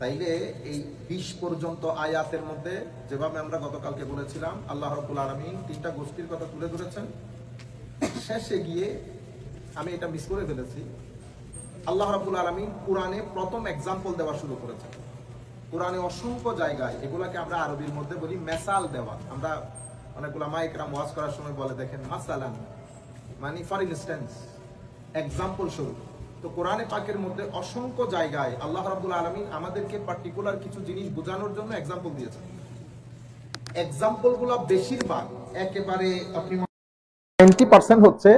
তাইলে এই 20 পর্যন্ত আয়াতের মধ্যে যেভাবে আমরা গতকালকে বলেছিলাম আল্লাহ রাব্বুল আলামিন তিনটা গোষ্ঠীর কথা তুলে ধরেছেন। শেষে গিয়ে আমি এটা মিস করে ফেলেছি, আল্লাহ রাব্বুল আলামিন কোরআনে প্রথম এক্সাম্পল দেওয়া শুরু করেছেন। কোরআনে অসংখ্য জায়গায়, এগুলাকে আমরা আরবির মধ্যে বলি মেসাল দেওয়া। আমরা অনেকগুলো মাইকরাম ওয়াজ করার সময় বলে দেখেন মাসালান, মানে ফর ইনস্ট্যান্স, এক্সাম্পল স্বরূপ। তো কোরআনে পাকের মধ্যে অসংখ্য জায়গায় আল্লাহ রাব্বুল আলামিন আমাদেরকে পার্টিকুলার কিছু জিনিস বোঝানোর জন্য এক্সাম্পল দিয়েছেন। এক্সাম্পলগুলো বেশিরভাগ একেবারে আপনি 90% হচ্ছে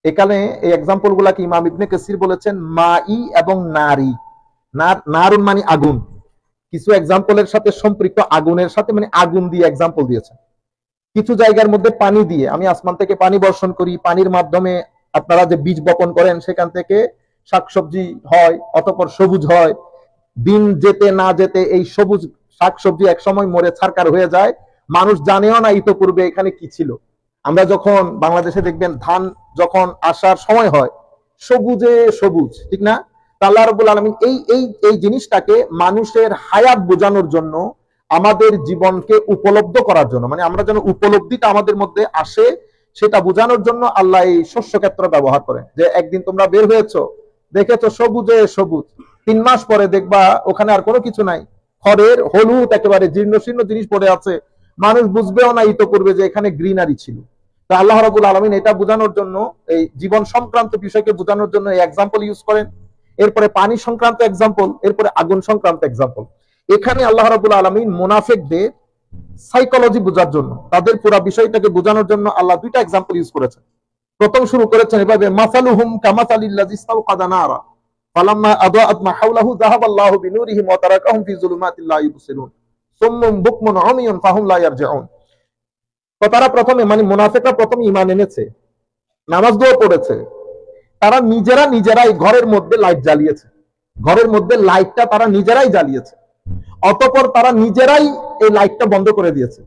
এখানে এই এক্সাম্পল গুলাকে ইমাম ইবনে কাসির বলেছেন মাই এবং নারী। নারুন মানে আগুন, কিছু এক্সাম্পলের সাথে সম্পৃক্ত আগুনের সাথে, মানে আগুন দিয়ে এক্সাম্পল দিয়েছেন। কিছু জায়গার মধ্যে পানি দিয়ে, আমি আসমান থেকে পানি বর্ষণ করি, পানির মাধ্যমে আপনারা যে বীজ বপন করেন সেখান থেকে শাকসবজি হয়, অতঃপর সবুজ হয়। দিন যেতে না যেতে এই সবুজ শাকসবজি একসময় মরে ছারকার হয়ে যায়, মানুষ জানেও না ইতোপূর্বে এখানে কি ছিল। আমরা যখন বাংলাদেশে দেখবেন ধান যখন আসার সময় হয়, সবুজে সবুজ, ঠিক না? আল্লাহ রাব্বুল আলামিন এই জিনিসটাকে মানুষের হায়াত বোঝানোর জন্য, আমাদের জীবনকে উপলব্ধ করার জন্য, মানে আমরা যেন উপলব্ধিটা আমাদের মধ্যে আসে সেটা বোঝানোর জন্য আল্লাহ এই শস্য ক্ষেত্র ব্যবহার করেন। যে একদিন তোমরা বের হয়েছো, দেখেছো সবুজে সবুজ, 3 মাস পরে দেখবা ওখানে আর কোনো কিছু নাই, খড়ের হলুদ একেবারে জীর্ণ শীর্ণ জিনিস পড়ে আছে, মানুষ বুঝবেও না ইতোপূর্বে যে এখানে গ্রিনারি ছিল। তো আল্লাহ রাব্বুল আলামিন এটা বোঝানোর জন্য, এই জীবন সংক্রান্ত বিষয়কে বোঝানোর জন্য এই এক্সাম্পল ইউজ করেন। এরপরে পানি সংক্রান্ত এক্সাম্পল, এরপরে আগুন সংক্রান্ত এক্সাম্পল। এখানে আল্লাহ রাব্বুল আলামিন মুনাফিকদের সাইকোলজি বোঝার জন্য, তাদের পুরো বিষয়টাকে বোঝানোর জন্য আল্লাহ দুইটা এক্সাম্পল ইউজ করেছেন। প্রথম শুরু করেছেন এভাবে, মাসালুহুম কামাসালিল্লাযী ইসতাওকাদা নারা ফালাম্মা আদাআত মা হাওলাহু যাহাবাল্লাহু বিনুরিহিম ওয়া তারাকাহুম ফি যুলুমাতিল লা ইউবসিরুন সুম্মুম বুকমুন উমিয়ুন ফাহুম লা ইয়ারজিউন। তো তারা প্রথমে, মানে মুনাফিকরা প্রথমে ঈমান এনেছে, নামাজ দোয়া পড়েছে, তারা নিজেরাই ঘরের মধ্যে লাইট জ্বালিয়েছে, ঘরের মধ্যে লাইটটা তারা নিজেরাই জ্বালিয়েছে, অতঃপর তারা নিজেরাই এই লাইটটা বন্ধ করে দিয়েছে।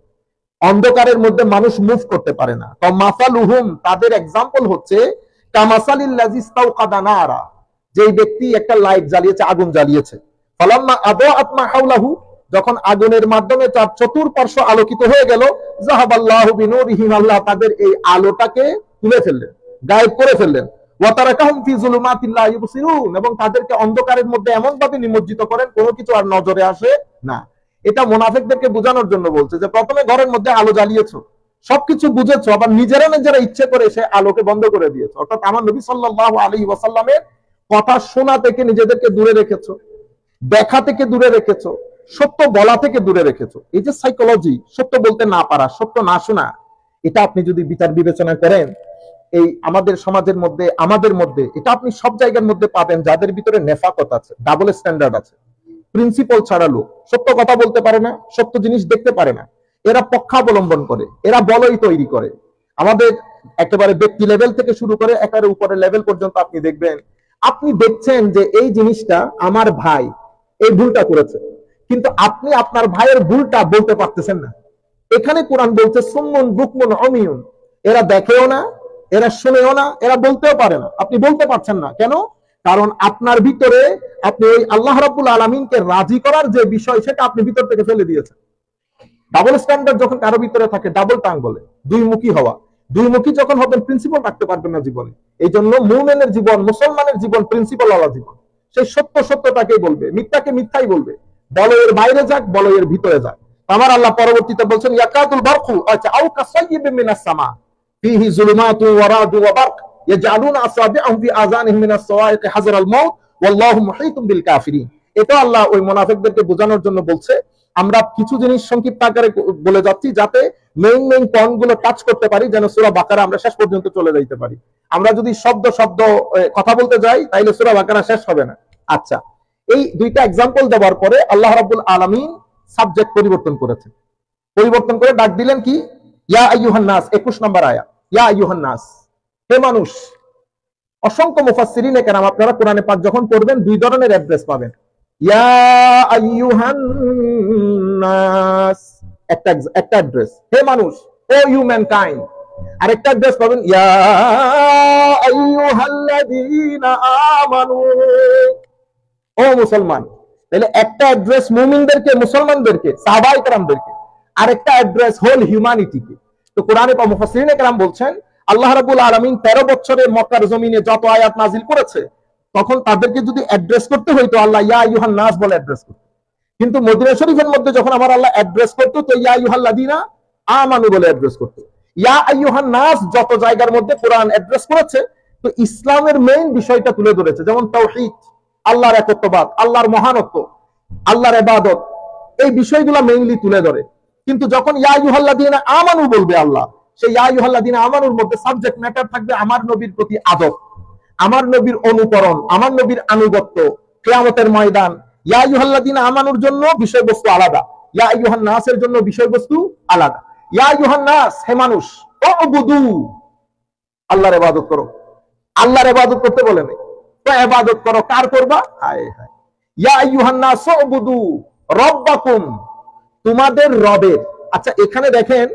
অন্ধকারের মধ্যে মানুষ মুভ করতে পারে না। তো মাসালুহুম, তাদের এক্সাম্পল হচ্ছে কামাসালিল্লাযী ইসতাওকাদা নারা, যে ব্যক্তি একটা লাইট জ্বালিয়েছে, আগুন জ্বালিয়েছে। ফালাম্মা আদাআত মা হাওলাহু, যখন আগুনের মাধ্যমে তার চতুর্পার্শ্ব আলোকিত হয়ে গেল, যাহাবাল্লাহু বিনুরিহিম, আল্লাহ তাদের এই আলোটাকে তুলে ফেললেন, গায়েব করে ফেললেন। ওয়া তারাকাহুম ফি যুলুমাতিল লা ইউবসিরুন, এবং তাদেরকে অন্ধকারের মধ্যে এমন ভাবে নিমজ্জিত করেন কোনো কিছু আর নজরে আসে না। এটা মুনাফিকদেরকে বোঝানোর জন্য বলছে যে প্রথমে ঘরের মধ্যে আলো জ্বালিয়েছো, সবকিছু বুঝেছো, আবার নিজেরা ইচ্ছে করে সে আলোকে বন্ধ করে দিয়েছো। অর্থাৎ আমার নবী সাল্লাল্লাহু আলাইহি ওয়াসাল্লামের কথা শোনা থেকে নিজেদেরকে দূরে রেখেছো, দেখা থেকে দূরে রেখেছো, সত্য বলা থেকে দূরে রেখেছো। এই যে সাইকোলজি, সত্য বলতে না পারা, সত্য না শোনা, এটা আপনি যদি বিচার বিবেচনা করেন এই আমাদের সমাজের মধ্যে, আমাদের মধ্যে, এটা আপনি সব জায়গার মধ্যে পাবেন যাদের ভিতরে নেফাকত আছে, ডাবল স্ট্যান্ডার্ড আছে, প্রিন্সিপাল ছাড়া লোক, সত্য কথা বলতে পারে না, সত্য জিনিস দেখতে পারে না, এরা পক্ষাবলম্বন করে, এরা বলই তৈরি করে। আমাদের একেবারে ব্যক্তি লেভেল থেকে শুরু করে একেবারে উপরের লেভেল পর্যন্ত আপনি দেখবেন, আপনি দেখছেন যে এই জিনিসটা আমার ভাই এই ভুলটা করেছে, কিন্তু আপনি আপনার ভাইয়ের ভুলটা বলতে পারতেছেন না। এখানে কোরআন বলছে সুম্মুন বুকমুন উমিয়ুন, এরা দেখেও না, এরা শুনেও না, এরা বলতেও পারে না। আপনি বলতে পারছেন না কেন? কারণ আপনার ভিতরে আপনি ওই আল্লাহ রাব্বুল আলামিনকে রাজি করার যে বিষয়, সেটা আপনি ভিতর থেকে ফেলে দিয়েছেন। ডাবল স্ট্যান্ডার্ড যখন কারো ভিতরে থাকে, ডাবল টাং বলে, দুই মুখী হওয়া। দুই মুখী যখন হবেন, প্রিন্সিপাল রাখতে পারবেন না জীবনে। এই জন্য মুমিনের জীবন, মুসলমানের জীবন প্রিন্সিপাল ওয়ালা জীবন। সেই সত্যটাকেই বলবে, মিথ্যাকে মিথ্যাই বলবে, বলো এর বাইরে যাক, বলো এর ভিতরে যাক। আমার আল্লাহ পরবর্তীতে বলছেন ইয়াকাতুল বারকু, আচ্ছা, আও কাসাইয়্যিবিন মিনাস সামা ফিহি যুলুমাতুন ওয়া রা'দুন ওয়া বারক ইয়াজআলুনা আসাবি'আহুম ফি আযানিহিম মিনাস সাওয়াইqi হাযরাল মাউত ওয়াল্লাহু মুহীতুম বিল কাফিরিন। এটা আল্লাহ ওই মুনাফিকদেরকে বোঝানোর জন্য বলছে। আমরা কিছু জিনিস সংক্ষিপ্ত আকারে বলে যাচ্ছি যাতে মেইন পয়েন্ট গুলো টাচ করতে পারি, যেন সূরা বাকারা আমরা শেষ পর্যন্ত চলে যাইতে পারি। আমরা যদি শব্দ কথা বলতে যাই তাইলে সূরা বাকারা শেষ হবে না। আচ্ছা, এই দুইটা এক্সাম্পল দেওয়ার পরে আল্লাহ রাব্বুল আলামিন সাবজেক্ট পরিবর্তন করেছেন, পরিবর্তন করে ডাক দিলেন কি, ইয়া আইয়ুহান নাস, 21 নম্বর আয়াত, ইয়া আইয়ুহান নাস, হে মানুষ। অসংখ্য মুফাসসিরিনে কেরাম আপনারা কোরআনে পাক যখন পড়বেন দুই ধরনের অ্যাড্রেস পাবেন। ইয়া আইয়ুহান নাস একটা অ্যাড্রেস, হে মানুষ, ও হিউম্যানকাইন্ড। আরেকটা অ্যাড্রেস পাবেন ইয়া আইয়ুহাল্লাযীনা আমানু, ও মুসলমান। তাহলে একটা অ্যাড্রেস মুমিনদেরকে, মুসলমানদেরকে, সাহাবায়ে কেরামদেরকে, আর একটা অ্যাড্রেস হোল হিউম্যানিটিকে। তো কোরআনে মুফাসসিরিনে কেরাম বলছেন আল্লাহ রাব্বুল আলামিন 13 বছরে মক্কার জমিনে যত আয়াত নাজিল করেছে তখন তাদেরকে যদি অ্যাড্রেস করতে হইতো আল্লাহ ইয়া আইয়ুহান নাস বলে অ্যাড্রেস করত, কিন্তু মদিনা শরীফের মধ্যে যখন আমার আল্লাহ অ্যাড্রেস করতো তো ইয়া আইয়ুহাল্লাযিনা আমানু বলে অ্যাড্রেস করতো। ইয়া আইয়ুহান নাস যত জায়গার মধ্যে কোরআন অ্যাড্রেস করেছে তো ইসলামের মেইন বিষয়টা তুলে ধরেছে, যেমন তাওহীদ, আল্লাহর একত্ববাদ, আল্লাহর মহানত্ব, আল্লাহর ইবাদত, এই বিষয়গুলো মেইনলি তুলে ধরে। কিন্তু যখন ইয়া আইয়ুহাল্লাযিনা আমানু বলবে আল্লাহ, সেই ইয়া আইয়ুহাল্লাযিনা আমানুর মধ্যে সাবজেক্ট ম্যাটার থাকবে আমার নবীর প্রতি আদব, আমার নবীর অনুকরণ, আমার নবীর আনুগত্য। কিয়ামতের ময়দান ইয়া আইয়ুহাল্লাযিনা আমানুর জন্য বিষয়বস্তু আলাদা, ইয়া আইয়ুহান নাসের জন্য বিষয়বস্তু আলাদা। ইয়া আইয়ুহান নাস, হে মানুষ, উবুদু, আল্লাহর ইবাদত করো। আল্লাহর ইবাদত করতে বলেন, তো ইবাদত করো, কার করবা? হায় হায়। ইয়া আইয়ুহান নাস উবুদু রাব্বাকুম, তোমাদের রবের। আচ্ছা এখানে দেখেন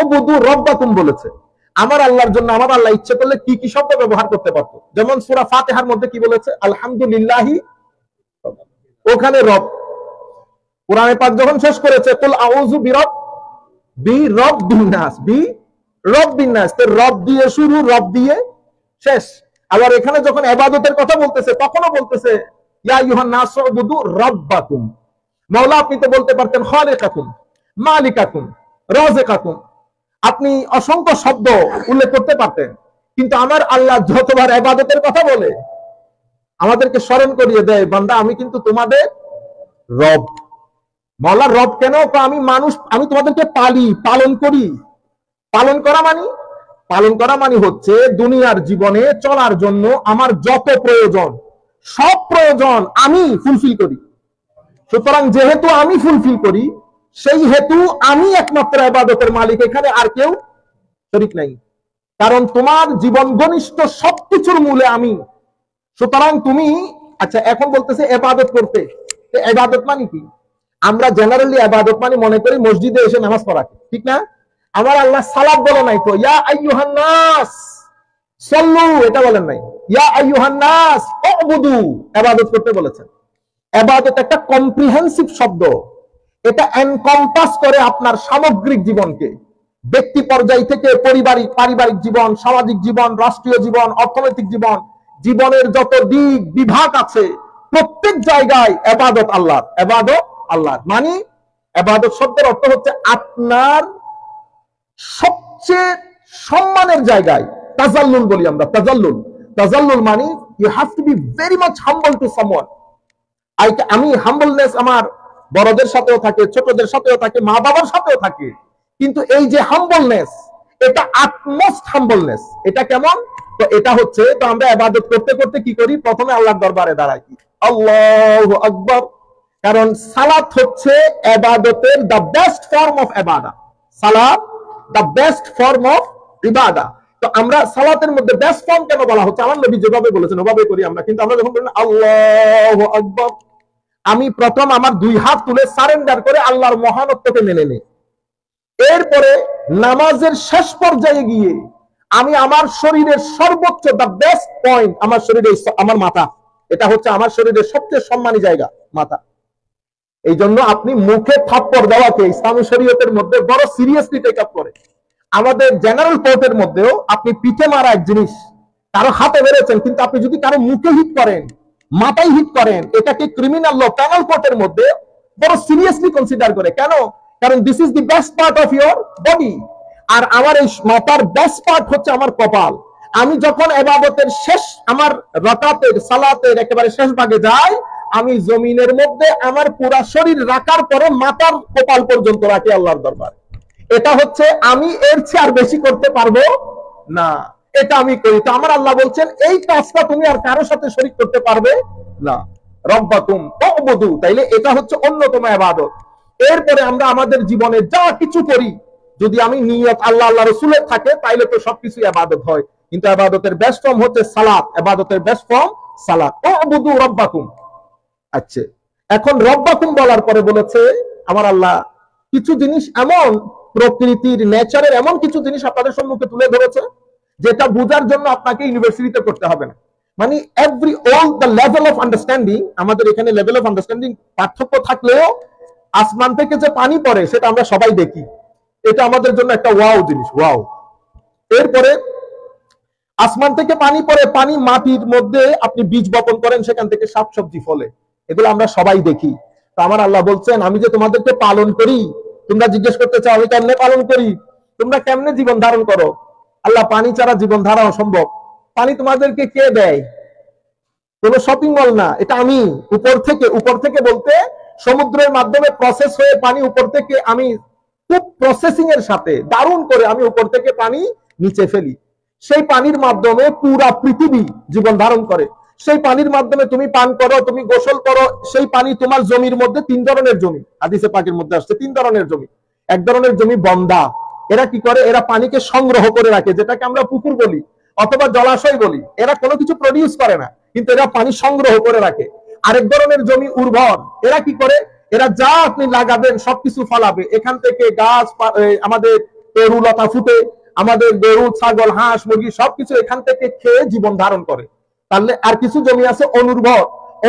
উবুদু রাব্বাকুম বলেছে, আমার আল্লাহর জন্য আমার আল্লাহ ইচ্ছে করলে কি কি শব্দ ব্যবহার করতে পারতো। যেমন সূরা ফাতিহার মধ্যে কি বলেছে? আলহামদুলিল্লাহি, ওখানে রব। কোরআনে পাক যখন শেষ করেছে কুল আউযু বিরাব্বিন নাস, বিরাব্বিন নাস, তো রব দিয়ে শুরু, রব দিয়ে শেষ। আবার এখানে যখন ইবাদতের কথা বলতেছে তখনও বলতেছে ইয়া আইয়ুহান নাস উবুদু রাব্বাকুম। মাওলা আপনি তো বলতে পারতেন খালিকাকুম, মালিকাকুম, রাযিকাকুম, আপনি অসংখ্য শব্দ উল্লেখ করতে পারতেন, কিন্তু আমার আল্লাহ যতবার ইবাদতের কথা বলে আমাদেরকে স্মরণ করিয়ে দেয়, বান্দা আমি কিন্তু তোমাদের রব। মাওলা রব কেন? আমি মানুষ, আমি তোমাদেরকে পালি, পালন করি। পালন করা মানে হচ্ছে দুনিয়ার জীবনে চলার জন্য আমার যত প্রয়োজন সব প্রয়োজন আমি ফুলফিল করি। সুতরাং যেহেতু আমি ফুলফিল করি সেই হেতু আমি একমাত্র ইবাদতের মালিক, এখানে আর কেউ শরীক নাই। কারণ তোমার জীবন ঘনিষ্ঠ সবকিছুর মূলে আমি। সুতরাং তুমি, আচ্ছা এখন বলতেছে ইবাদত করতে, ইবাদত মানে কি? আমরা জেনারেলি ইবাদত মানে মনে করি মসজিদে এসে নামাজ পড়া, ঠিক না? আমার আল্লাহ সালাত বলে নাই তো, ইয়া আইয়ুহান নাস সাল্লু এটা বলেন নাই, ইয়া আইয়ুহান নাস উবুদু ইবাদত করতে বলেছেন। ইবাদত একটা কম্প্রিহেনসিভ শব্দ, এটা এনকম্পাস করে আপনার সামগ্রিক জীবনকে, ব্যক্তি পর্যায় থেকে পারিবারিক জীবন, সামাজিক জীবন, রাষ্ট্রীয় জীবন, অর্থনৈতিক জীবন, জীবনের যত দিক বিভাগ আছে প্রত্যেক জায়গায় ইবাদত আল্লাহর। ইবাদত আল্লাহর মানে ইবাদত শব্দের অর্থ হচ্ছে আপনার সবচেয়ে সম্মানের জায়গায় তাজাল্লুল বলি আমরা, তাজাল্লুল মানে you have to be very much humble to someone. আমি হাম্বলনেস আমার বড়দের সাথেও থাকে, ছোটদের সাথেও থাকে, মা বাবার সাথেও থাকে, কিন্তু এই যে হাম্বলনেস এটা আটমোস্ট হাম্বলনেস। এটা কেমন? তো এটা হচ্ছে, তো আমরা ইবাদত করতে করতে কি করি? প্রথমে আল্লাহর দরবারে দাঁড়াই, আল্লাহু আকবার। কারণ সালাত হচ্ছে ইবাদতের দ্য বেস্ট ফর্ম অফ ইবাদা। সালাত দ্য বেস্ট ফর্ম অফ ইবাদা। তো আমরা সালাতের মধ্যে বেস্ট ফর্ম কেন বলা হচ্ছে? আমার নবী যেভাবে বলেছেন ওভাবে করি আমরা, কিন্তু আমরা যখন বলি আল্লাহু আকবার, আমি প্রথম আমার দুই হাত তুলে সারেন্ডার করে আল্লাহর মহানত্বকে মেনে নিই। এরপরে নামাজের শেষ পর্যায়ে গিয়ে আমি আমার শরীরের সর্বোচ্চ দ্য বেস্ট পয়েন্ট, আমার শরীরে আমার মাথা, এটা হচ্ছে আমার শরীরের সবচেয়ে সম্মানী জায়গা, মাথা। এই জন্য আপনি মুখে থাপ্পড় দেওয়াকে ইসলামী শরীয়তের মধ্যে বড় সিরিয়াসলি টেক আপ করে। আমাদের জেনারেল কোর্টের মধ্যেও আপনি পিঠে মারা এক জিনিস, কারো হাতে মেরেছেন, কিন্তু আপনি যদি কারো মুখে হিট করেন, মাথায় হিট করেন, এটাকে ক্রিমিনাল ল প্যানাল কোর্টের মধ্যে বড় সিরিয়াসলি কনসিডার করে। কেন? কারণ this is the best part of your body. আর আমার এই মাথার বেস্ট পার্ট হচ্ছে আমার কপাল। আমি যখন ইবাদতের শেষ, আমার রাকাতের সালাতের একেবারে শেষ ভাগে যাই, আমি জমিনের মধ্যে আমার পুরা শরীর রাখার পরে মাথার কপাল পর্যন্ত রাখি আল্লাহর দরবারে। এটা হচ্ছে আমি এর চেয়ে আর বেশি করতে পারবো না, এটা আমি করি। তো আমার আল্লাহ বলছেন এই কাজটা তুমি আর কারোর সাথে শরীক করতে পারবে না। রব্বাকুম উবুদু, তাইলে এটা হচ্ছে অন্যতম ইবাদত। এরপরে আমরা আমাদের জীবনে যা কিছু করি যদি আমি নিয়ত আল্লাহ আল্লাহ রাসূলের থাকে তাইলে তো সবকিছু ইবাদত হয়। কিন্তু ইবাদতের বেস্ট ফর্ম হচ্ছে সালাত, ইবাদতের বেস্ট ফর্ম সালাত। উবুদু রব্বাকুম। আচ্ছা, এখন রব্বাকুম বলার পরে বলেছে আমার আল্লাহ কিছু জিনিস এমন, প্রকৃতির নেচারের এমন কিছু জিনিস আপনাদের সম্মুখে তুলে ধরেছে যেটা বোঝার জন্য আপনাকে ইউনিভার্সিটিতে করতে হবে না। মানে every all the level of understanding, আমাদের এখানে লেভেল অফ আন্ডারস্ট্যান্ডিং পার্থক্য থাকলেও আসমান থেকে যে পানি পড়ে সেটা আমরা সবাই দেখি, এটা আমাদের জন্য একটা ওয়াও জিনিস, ওয়াও। এরপরে আসমান থেকে পানি পড়ে, পানি মাটির মধ্যে আপনি বীজ বপন করেন, সেখান থেকে শাকসবজি ফলে, এগুলো আমরা সবাই দেখি। তো আমার আল্লাহ বলছেন আমি যে তোমাদেরকে পালন করি, তোমরা জিজ্ঞেস করতে চাও আমি কেমনে পালন করি, তোমরা কেমনে জীবন ধারণ করো? আল্লাহ পানি ছাড়া জীবন ধারা অসম্ভব। পানি তোমাদেরকে কে দেয়? কোন শপিং মল না, এটা আমি উপর থেকে বলতে সমুদ্রের মাধ্যমে প্রসেস হয়ে পানি উপর থেকে আমি খুব প্রসেসিং এর সাথে দারুণ করে আমি উপর থেকে পানি নিচে ফেলি, সেই পানির মাধ্যমে পুরা পৃথিবী জীবন ধারণ করে। সেই পানির মাধ্যমে তুমি পান করো, তুমি গোসল করো, সেই পানি তোমার জমির মধ্যে 3 ধরনের জমি, হাদিসে পাকের মধ্যে আসছে 3 ধরনের জমি। এক ধরনের জমি বন্দা, এরা কি করে, এরা পানিকে সংগ্রহ করে রাখে, যেটাকে আমরা পুকুর বলি অথবা জলাশয় বলি। এরা কোনো কিছু প্রডিউস করে না, কিন্তু এরা পানি সংগ্রহ করে রাখে। আরেক ধরনের জমি উর্বর, এরা কি করে, এরা যা আপনি লাগাবেন সবকিছু ফলাবে, এখান থেকে গাছ, আমাদের তরুলতা ফুটে, আমাদের গরু ছাগল হাঁস মুরগি সবকিছু এখান থেকে খেয়ে জীবন ধারণ করে। তাহলে আর কিছু জমি আছে অনুর্বর,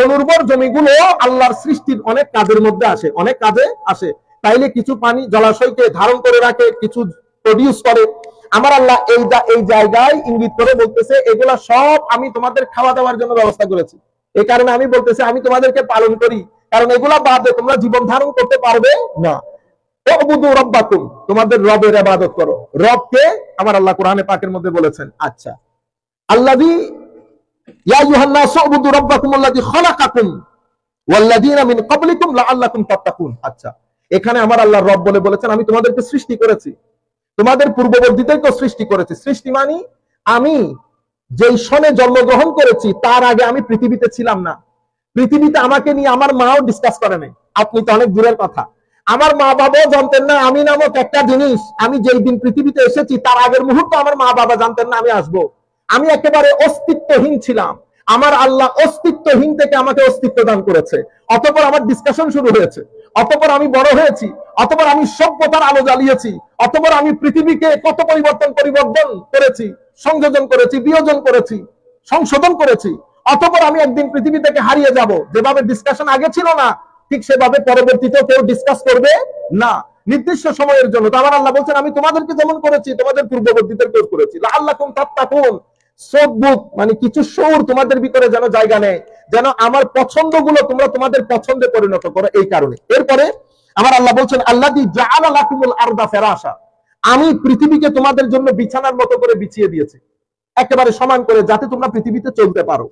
অনুর্বর জমিগুলো আল্লাহর সৃষ্টির অনেক কাজের মধ্যে আসে, অনেক কাজে আসে। তাইলে কিছু পানি জলাশয়কে ধারণ করে রাখে, কিছু প্রডিউস করে। আমার আল্লাহ এই জায়গায় ইঙ্গিত করে বলতেছে এগুলা সব আমি তোমাদের খাওয়া দাওয়ার জন্য ব্যবস্থা করেছি। এই কারণে আমি বলতেছি আমি তোমাদেরকে পালন করি, কারণ এগুলা বাদে তোমরা জীবন ধারণ করতে পারবে না। তোমাদের রবের ইবাদত করো। রবকে আমার আল্লাহ কোরআনে পাকের মধ্যে বলেছেন। আচ্ছা, আল্লাযী ইয়া আইয়ুহান নাস উবুদু রাব্বাকুম আল্লাযী খালাকাকুম ওয়াল্লাযীনা মিন ক্বাবলিকুম লাআল্লাকুম তাত্তাকুন। আচ্ছা, এখানে আমার আল্লাহ রব বলে বলেছেন আমি তোমাদেরকে সৃষ্টি করেছি, তোমাদের পূর্ববর্তীদেরকে সৃষ্টি করেছি। সৃষ্টি মানে আমি যেই সনে জন্মগ্রহণ করেছি তার আগে আমি পৃথিবীতে ছিলাম না। পৃথিবীতে আমাকে নিয়ে আমার মাও ডিসকাস করে নাই, আপনি তো অনেক দূরের কথা। আমার মা বাবাও জানতেন না আমি নামক একটা জিনিস, আমি যেই দিন পৃথিবীতে এসেছি তার আগের মুহূর্তে আমার মা বাবা জানতেন না আমি আসবো। আমি একেবারে অস্তিত্বহীন ছিলাম, আমার আল্লাহ অস্তিত্বহীন থেকে আমাকে অস্তিত্ব দান করেছে। অতঃপর আমার ডিসকাশন শুরু হয়েছে, অতঃপর আমি বড় হয়েছি, অতঃপর আমি সভ্যতার আলো জ্বালিয়েছি, অতঃপর আমি পৃথিবীকে কত পরিবর্তন করেছি, সংযোজন করেছি, বিয়োজন করেছি, সংশোধন করেছি। অতঃপর আমি একদিন পৃথিবী থেকে হারিয়ে যাব। যেভাবে ডিসকাশন আগে ছিল না, ঠিক সেভাবে পরবর্তীতেও কেউ ডিসকাস করবে না, নির্দিষ্ট সময়ের জন্য। তো আমার আল্লাহ বলছেন আমি তোমাদেরকে যেমন করেছি তোমাদের পূর্ববর্তীদেরকেও করেছি। লাআল্লাকুম তাত্তাকুন, সদ্বুত মানে কিছু শৌর তোমাদের ভিতরে যেন জায়গা নেয়, যেন আমার পছন্দগুলো তোমরা তোমাদের পছন্দে পরিণত করো, এই কারণে। এরপরে আমার আল্লাহ বলছেন আল্লাযী জাআলা লাকুমুল আরদা ফিরাশা, আমি পৃথিবীকে তোমাদের জন্য বিছানার মতো করে বিছিয়ে দিয়েছি, একেবারে সমান করে, যাতে তোমরা পৃথিবীতে চলতে পারো।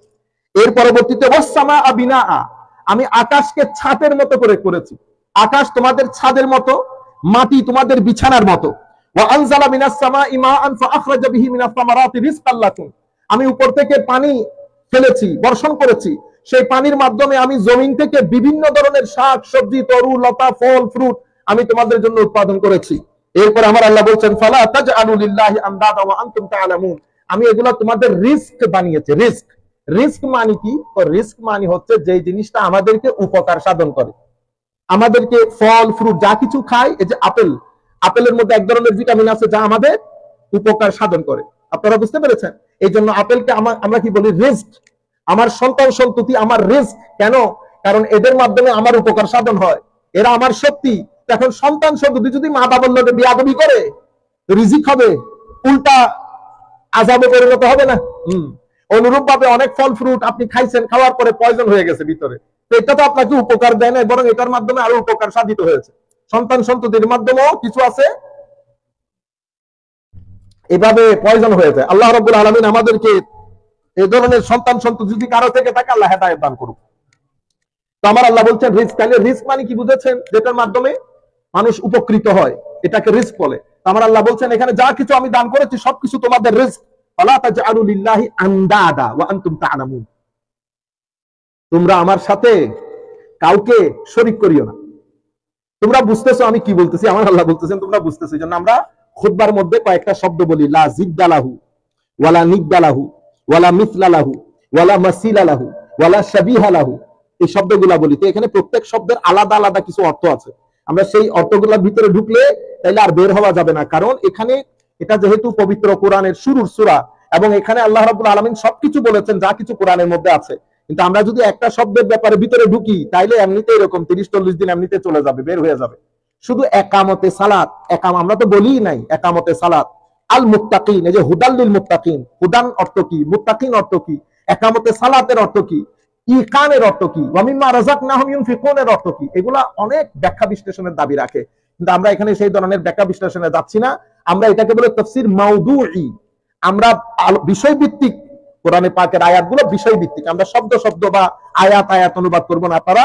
এর পরবর্তীতে ওয়াসসামাআ বিনাআ, আমি আকাশকে ছাদের মতো করে করেছি, আকাশ তোমাদের ছাদের মতো, মাটি তোমাদের বিছানার মতো। ওয়া আনজালা মিনাস সামাই মাআন ফাআখরাজা বিহি মিনাস সামারাতি রিজকাল লাকুম, আমি উপর থেকে পানি ফেলেছি, বর্ষণ করেছি, সেই পানির মাধ্যমে আমি জমিন থেকে বিভিন্ন ধরনের শাক সবজি তরু লতা ফল ফ্রুট আমি তোমাদের জন্য উৎপাদন করেছি। এরপর আমার আল্লাহ বলছেন ফালা তাজআলু লিল্লাহি আনদাদা ওয়া আনতুম তা'লামুন, আমি এগুলা তোমাদের রিস্ক বানিয়েছি। রিস্ক মানে কি? রিস্ক মানে হচ্ছে যে জিনিসটা আমাদেরকে উপকার সাধন করে, আমাদেরকে ফল ফ্রুট যা কিছু খাই, এই যে আপেলের মধ্যে এক ধরনের ভিটামিন আছে যা আমাদের উপকার সাধন করে, আপনারা বুঝতে পেরেছেন? এই জন্য আপেলকে আমরা কি বলি? রিস্ক। আমার সন্তান সন্ততি আমার রিস্ক। কেন? কারণ এদের মাধ্যমে আমার উপকার সাধন হয়, এরা আমার শক্তি। এখন সন্তান সন্ততি যদি মা বাবার লোকে বিয়াদবি করে, রিজিক হবে উল্টা আযাবে পরিণত হবে না? অনুরূপ ভাবে অনেক ফল ফ্রুট আপনি খাইছেন, খাওয়ার পরে পয়জন হয়ে গেছে ভিতরে, তো এটা তো আপনাকে উপকার দেয় না, বরং এটার মাধ্যমে আরো উপকার সাধিত হয়েছে। সন্তান সন্ততির মাধ্যমেও কিছু আছে এভাবে পয়জন হয়ে যায়। আল্লাহ রাব্বুল আলামিন আমাদেরকে এই ধরনের সন্তান সন্ততি যদি কারো থেকে থাকে আল্লাহ হেদায়েত দান করুক। তো আমার আল্লাহ বলছেন রিস্ক। তাহলে রিস্ক মানে কি বুঝেছেন? যেটার মাধ্যমে মানুষ উপকৃত হয়, এটাকে রিস্ক বলে। আমার আল্লাহ বলছেন এখানে যা কিছু আমি দান করেছি সবকিছু তোমাদের রিস্ক। ফালা তাজআলু লিল্লাহি আনদাদা ওয়া আনতুম তা'লামুন, তোমরা আমার সাথে কাউকে শরীক করিও না। তোমরা বুঝতেছো আমি কি বলতেছি? আমার আল্লাহ বলতেছেন তোমরা বুঝতেছো। এই জন্য আমরা খুতবার মধ্যে কয়েকটা শব্দ বলি, লা জিদ্দালাহু ওয়ালা নিদ্দালাহু ওয়ালা মিসলালাহু ওয়ালা মাসিলালাহু ওয়ালা শাবিহালাহু, এই শব্দগুলা বলি। তো এখানে প্রত্যেক শব্দের আলাদা আলাদা কিছু অর্থ আছে, আমরা সেই অর্থগুলোর ভিতরে ঢুকলে তাইলে আর বের হওয়া যাবে না। কারণ এখানে এটা যেহেতু পবিত্র কোরআনের শুরুর সূরা, এবং এখানে আল্লাহ রাব্বুল আলামিন সবকিছু বলেছেন যা কিছু কোরআনের মধ্যে আছে। কিন্তু আমরা যদি একটা শব্দের ব্যাপারে ভিতরে ঢুকি তাইলে এমনিতে এরকম 30-40 দিন এমনিতে চলে যাবে, বের হয়ে যাবে। শুধু একামতে সালাত, আমরা তো বলি নাই একামতে সালাত। আল মুত্তাকিন, এই যে হুদাল লিল মুত্তাকিন, হুদান অর্থ কি, মুত্তাকিন অর্থ কি, একামতে সালাতের অর্থ কি, ইকানের অর্থ কি, ওয়া মিম্মা রাযাকনাহুম ইউনফিকুনের অর্থ কি, এগুলা অনেক ব্যাখ্যা বিশ্লেষণের দাবি রাখে। কিন্তু আমরা এখানে সেই ধরনের ব্যাখ্যা বিশ্লেষণে যাচ্ছি না। আমরা এটাকে বলে তাফসীর মাউদুঈ। আমরা বিষয়ভিত্তিক, কোরআনে পাকের আয়াতগুলো বিষয়ভিত্তিক, আমরা শব্দ শব্দ বা আয়াত আয়াত অনুবাদ করব না। আপনারা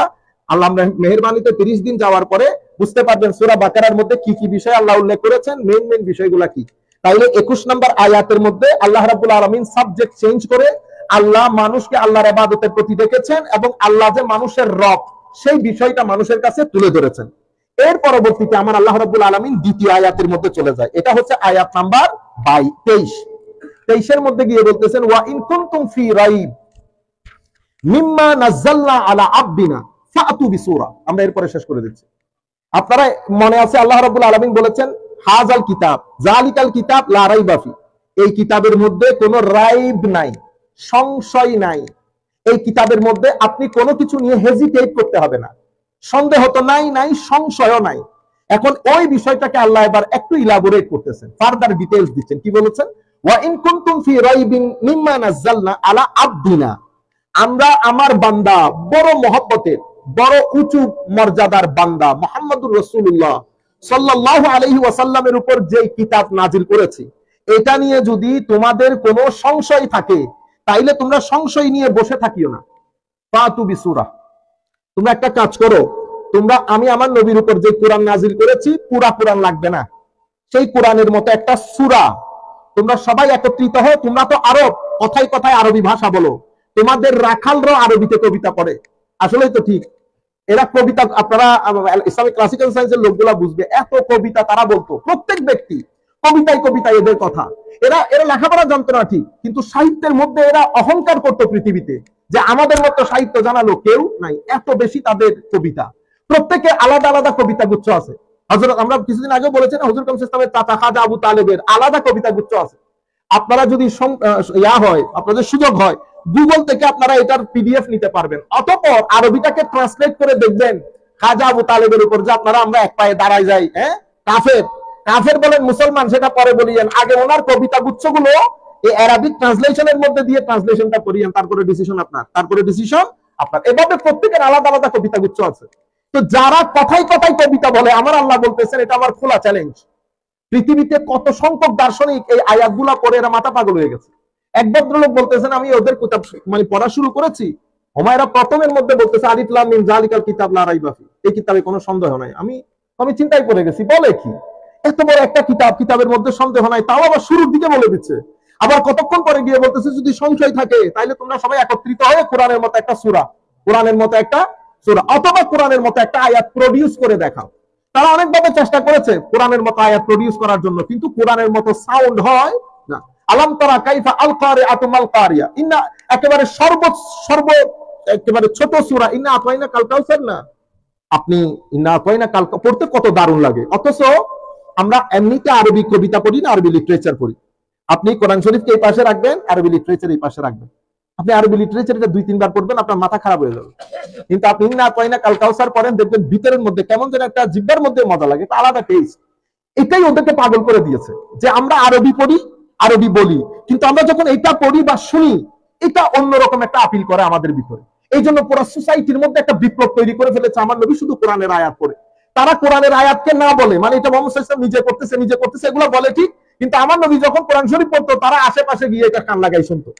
আল্লাহ মেহেরবানিতে 30 দিন যাওয়ার পরে বুঝতে পারবেন সূরা বাকারার মধ্যে কি কি বিষয় আল্লাহ উল্লেখ করেছেন, মেইন বিষয়গুলো কি। তাইলে 21 নম্বর আয়াতের মধ্যে আল্লাহ রাব্বুল আলামিন সাবজেক্ট চেঞ্জ করে আল্লাহ মানুষকে আল্লাহর ইবাদতের প্রতি ডেকেছেন এবং আল্লাহ যে মানুষের রব সেই বিষয়টা মানুষের কাছে তুলে ধরেছেন। এর পরবর্তীতে আমার আল্লাহ রাব্বুল আলামিন দ্বিতীয় আয়াতের মধ্যে চলে যায়। এটা হচ্ছে আয়াত নাম্বার 23। 23 এর মধ্যে গিয়ে বলতেছেন ওয়া ইন কুনতুম ফি রাইব মিম্মা নাযালনা আলা আবদিনা ফাতু বিসূরা। আমরা এরপরে শেষ করে দিচ্ছি। আপনারা মনে আছে আল্লাহ রাব্বুল আলামিন বলেছেন হাযাল কিতাব যালিকাল কিতাব লা রাইবা ফি, এই কিতাবের মধ্যে কোনো রাইব নাই, সংশয় নাই। এই কিতাবের মধ্যে আপনি কোনো কিছু নিয়ে হেজিটেট করতে হবে না, সন্দেহ তো নাই, সংশয়ও নাই। এখন ওই বিষয়টাকে আল্লাহ এবার একটু ইলাবোরেট করতেছেন, ফার্দার ডিটেইলস দিচ্ছেন। কি বলেছেন? ওয়া ইন কুনতুম ফি রাইবিন মিম্মা নাযালনা আলা আবদিনা, আমরা আমার বান্দা, বড় মহব্বতের, বড় উঁচু মর্যাদার বান্দা মুহাম্মদুর রাসূলুল্লাহ সাল্লাল্লাহু আলাইহি ওয়াসাল্লামের উপর যে কিতাব নাজিল করেছি, এটা নিয়ে যদি তোমাদের কোনো সংশয় থাকে তাইলে তোমরা সংশয় নিয়ে বসে থাকিও না। ফাতু বিসূরা, তোমরা একটা কাজ করো, তোমরা আমি আমার নবীর উপর যে কোরআন নাজিল করেছি পুরা কোরআন লাগবে না, সেই কোরআনের মতো একটা সূরা তোমরা সবাই একত্রিত হও। তোমরা তো আরব, কথায় কথায় আরবি ভাষা বলো, তোমাদের রাখালরাও আরবিতে কবিতা পড়ে। আসলেই তো ঠিক, এরা কবিতা, আপনারা ইসলামিক ক্লাসিক্যাল সায়েন্সের লোকগুলা বুঝবে, এত কবিতা তারা বলতো, প্রত্যেক ব্যক্তি কবিতায় এদের কথা। এরা লেখাপড়া জানতো না ঠিক, কিন্তু সাহিত্যের মধ্যে এরা অহংকার করতো পৃথিবীতে যে আমাদের মতো সাহিত্য জানালো কেউ নাই, এত বেশি তাদের কবিতা। প্রত্যেকে আলাদা আলাদা কবিতা গুচ্ছ আছে। হযরত, আমরা কিছুদিন আগে বলেছেন হুজুর কামস ইসলামের চাচা খাজা আবু তালেবের আলাদা কবিতা গুচ্ছ আছে। আপনারা যদি আপনাদের সুযোগ হয়, গুগল থেকে আপনারা এটার পিডিএফ নিতে পারবেন। অতঃপর আরবিটাকে ট্রান্সলেট করে দেখবেন খাজা আবু তালেবের উপর যে আপনারা আমরা এক পায়ে দাঁড়ায় যাই, হ্যাঁ কাফের বলেন মুসলমান, সেটা পরে বলিয়েন, আগে ওনার কবিতা গুচ্ছগুলো এই আরবিক ট্রান্সলেশনের মধ্যে দিয়ে ট্রান্সলেশনটা করিয়েন, তারপরে ডিসিশন আপনার। এভাবে প্রত্যেকের আলাদা আলাদা কবিতা গুচ্ছ আছে। তো যারা কথায় কথায় কবিতা বলে, আমার আল্লাহ বলতেছেন, এটা আমার খোলা চ্যালেঞ্জ, পৃথিবীতে কত সংখ্যক দার্শনিক এই আয়াতগুলা পড়ে এরা মাথা পাগল হয়ে গেছে। এক ভদ্রলোক বলতেছেন আমি ওদের কিতাব পড়া শুরু করেছি, হুমায়রা প্রথমের মধ্যে বলতেছে আলিফ লাম মিম যালিকাল কিতাব লা রাইবা ফি, এই কিতাবে কোনো সন্দেহ নাই। আমি চিন্তায় পড়ে গেছি, বলে কি এত বড় একটা কিতাবের মধ্যে সন্দেহ নাই, তাও আবার শুরুর দিকে বলে দিচ্ছে। আবার কতক্ষণ পরে গিয়ে বলতেছে যদি সংশয় থাকে তাহলে তোমরা সবাই একত্রিত হয়ে কোরআনের মতো একটা সূরা অথবা কোরআনের মতো একটা আয়াত প্রডিউস করে দেখাও। তারা অনেকভাবে চেষ্টা করেছে কোরআনের মতো আয়াত প্রডিউস করার জন্য, কিন্তু কোরআনের মতো সাউন্ড হয় না। আলাম তারা কাইফা আল কারিআতু মাল কারিয়া, ইন্না একেবারে সর্ব একেবারে ছোট সূরা ইন্না আতাইনা কাল কাউসার না। আপনি ইন্না আতাইনা কাল পড়তে কত দারুণ লাগে, অথচ আমরা এমনিতে আরবি কবিতা পড়ি না, আরবি লিটারেচার পড়ি। আপনি কোরআন শরীফকে এই পাশে রাখবেন, আরবি লিটারেচার এই পাশে রাখবেন, আপনি আরবি লিটারেচার এটা 2-3 বার পড়বেন, আপনার মাথা খারাপ হয়ে যাবে। কিন্তু আপনি ইন্না আতাইনা কাল কাউসার পড়েন, দেখবেন ভিতরের মধ্যে কেমন যেন একটা জিহ্বার মধ্যে মজা লাগে, এটা আলাদা টেস্ট। এটাই ওদেরকে পাগল করে দিয়েছে যে আমরা আরবি পড়ি, আরবি বলি, কিন্তু আমরা যখন এটা পড়ি বা শুনি, এটা অন্যরকম একটা আপিল করে আমাদের ভিতরে। এই জন্য পুরো সোসাইটির মধ্যে একটা বিপ্লব তৈরি করে ফেলেছে আমার নবী শুধু কোরআনের আয়াত পড়ে। তারা কোরআনের আয়াতকে না বলে, মানে এটা মুহাম্মদ সাল্লাল্লাহু আলাইহি ওয়াসাল্লাম নিজে করতেছে এগুলো বলে ঠিক, কিন্তু আমার নবী যখন কোরআন শরীফ পড়তো তারা আশেপাশে গিয়ে এটা কান লাগাই শুনতো।